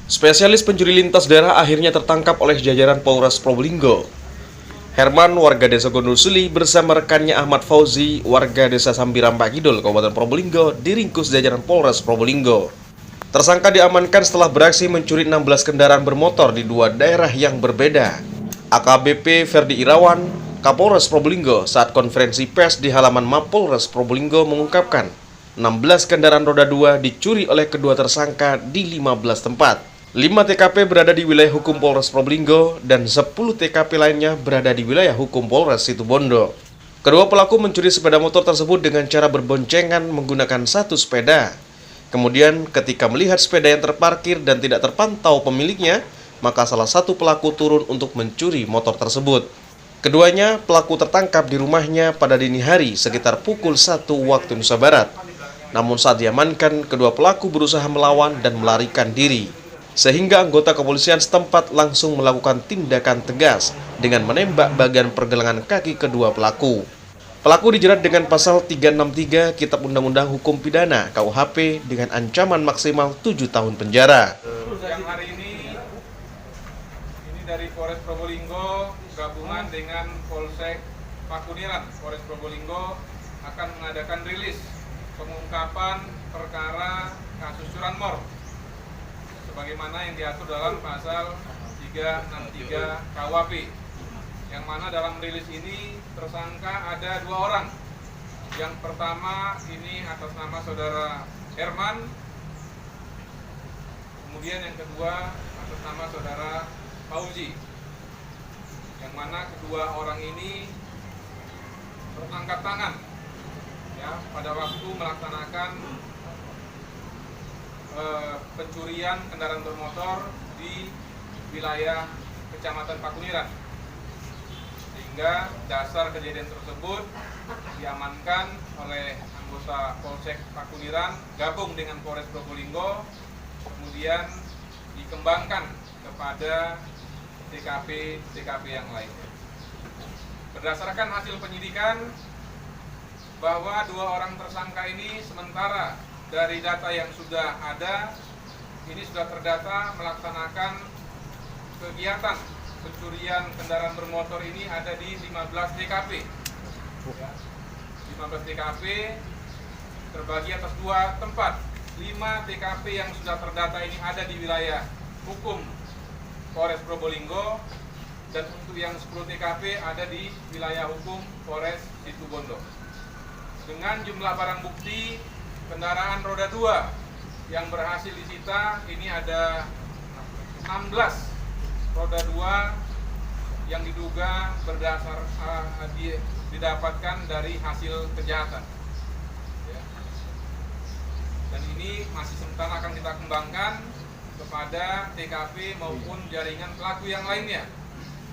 Spesialis pencuri lintas daerah akhirnya tertangkap oleh jajaran Polres Probolinggo. Herman, warga desa Gondosuli, bersama rekannya Ahmad Fauzi, warga desa Sambirampa Kidul, Kabupaten Probolinggo, diringkus jajaran Polres Probolinggo. Tersangka diamankan setelah beraksi mencuri 16 kendaraan bermotor di dua daerah yang berbeda. AKBP Ferdi Irawan, Kapolres Probolinggo, saat konferensi pers di halaman Mapolres Probolinggo mengungkapkan 16 kendaraan roda 2 dicuri oleh kedua tersangka di 15 tempat. 5 TKP berada di wilayah hukum Polres Probolinggo dan 10 TKP lainnya berada di wilayah hukum Polres Situbondo. Kedua pelaku mencuri sepeda motor tersebut dengan cara berboncengan menggunakan satu sepeda. Kemudian ketika melihat sepeda yang terparkir dan tidak terpantau pemiliknya, maka salah satu pelaku turun untuk mencuri motor tersebut. Keduanya pelaku tertangkap di rumahnya pada dini hari sekitar pukul 1 waktu Indonesia Barat. Namun saat diamankan, kedua pelaku berusaha melawan dan melarikan diri, sehingga anggota kepolisian setempat langsung melakukan tindakan tegas dengan menembak bagian pergelangan kaki kedua pelaku. Pelaku dijerat dengan pasal 363 Kitab Undang-Undang Hukum Pidana KUHP dengan ancaman maksimal 7 tahun penjara. Yang hari ini dari Polres Probolinggo gabungan dengan Polsek Pakuniran Polres Probolinggo akan mengadakan rilis pengungkapan perkara kasus curanmor sebagaimana yang diatur dalam pasal 363 KUHP, yang mana dalam rilis ini tersangka ada 2 orang. Yang pertama ini atas nama saudara Herman, kemudian yang kedua atas nama saudara Fauzi, yang mana kedua orang ini tertangkap tangan ya pada waktu melaksanakan pencurian kendaraan bermotor di wilayah Kecamatan Pakuniran, sehingga dasar kejadian tersebut diamankan oleh anggota Polsek Pakuniran gabung dengan Polres Probolinggo, kemudian dikembangkan kepada TKP yang lainnya. Berdasarkan hasil penyidikan bahwa 2 orang tersangka ini sementara dari data yang sudah ada, ini sudah terdata melaksanakan kegiatan pencurian kendaraan bermotor ini ada di 15 TKP. Ya, 15 TKP terbagi atas 2 tempat. 5 TKP yang sudah terdata ini ada di wilayah hukum Polres Probolinggo, dan untuk yang 10 TKP ada di wilayah hukum Polres Situbondo. Dengan jumlah barang bukti kendaraan roda 2 yang berhasil disita ini ada 16 roda 2 yang diduga berdasar didapatkan dari hasil kejahatan ya. Dan ini masih sementara akan kita kembangkan kepada TKP maupun jaringan pelaku yang lainnya,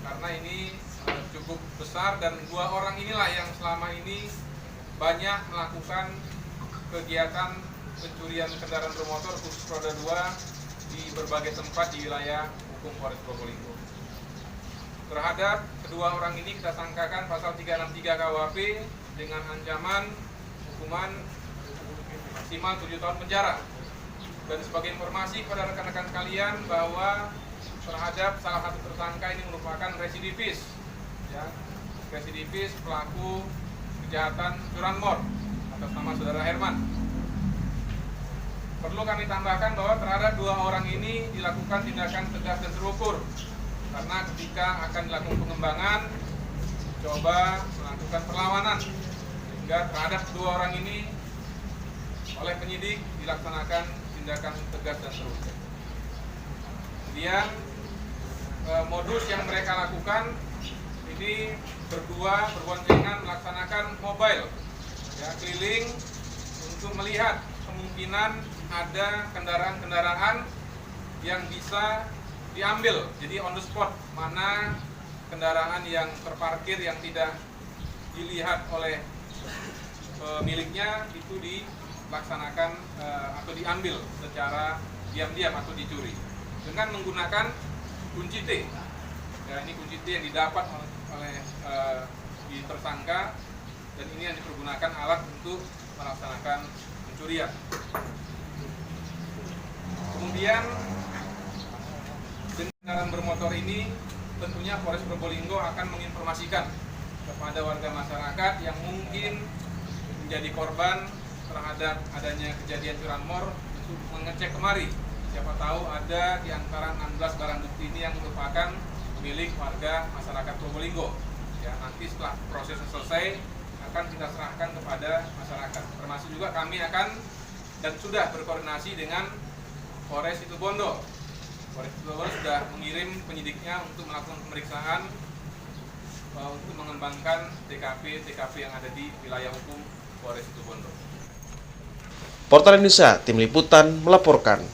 karena ini cukup besar dan 2 orang inilah yang selama ini banyak melakukan kegiatan pencurian kendaraan bermotor khusus roda 2 di berbagai tempat di wilayah hukum Polres Probolinggo. Terhadap kedua orang ini kita sangkakan pasal 363 KUHP dengan ancaman hukuman maksimal 7 tahun penjara. Dan sebagai informasi kepada rekan-rekan kalian bahwa terhadap salah satu tersangka ini merupakan residivis, ya, residivis pelaku kejahatan curanmor atas nama saudara Herman. Perlu kami tambahkan bahwa terhadap 2 orang ini dilakukan tindakan tegas dan terukur, karena ketika akan dilakukan pengembangan coba melakukan perlawanan, sehingga terhadap 2 orang ini oleh penyidik dilaksanakan tindakan tegas dan terukur. Kemudian modus yang mereka lakukan ini berdua berboncengan melaksanakan mobile ya, keliling untuk melihat kemungkinan ada kendaraan-kendaraan yang bisa diambil. Jadi on the spot, mana kendaraan yang terparkir yang tidak dilihat oleh pemiliknya itu dilaksanakan atau diambil secara diam-diam atau dicuri dengan menggunakan kunci T. Ya, ini kunci T yang didapat oleh di tersangka, dan ini yang dipergunakan alat untuk melaksanakan pencurian. Kemudian Kendaraan bermotor ini tentunya Polres Probolinggo akan menginformasikan kepada warga masyarakat yang mungkin menjadi korban terhadap adanya kejadian curanmor untuk mengecek kemari. Siapa tahu ada di antara 16 barang bukti ini yang merupakan milik warga masyarakat Probolinggo. Ya, nanti setelah proses selesai akan kita serahkan kepada masyarakat. Termasuk juga kami akan dan sudah berkoordinasi dengan Polres Situbondo. Polres Situbondo sudah mengirim penyidiknya untuk melakukan pemeriksaan untuk mengembangkan TKP yang ada di wilayah hukum Polres Situbondo. Portal Indonesia, Tim Liputan melaporkan.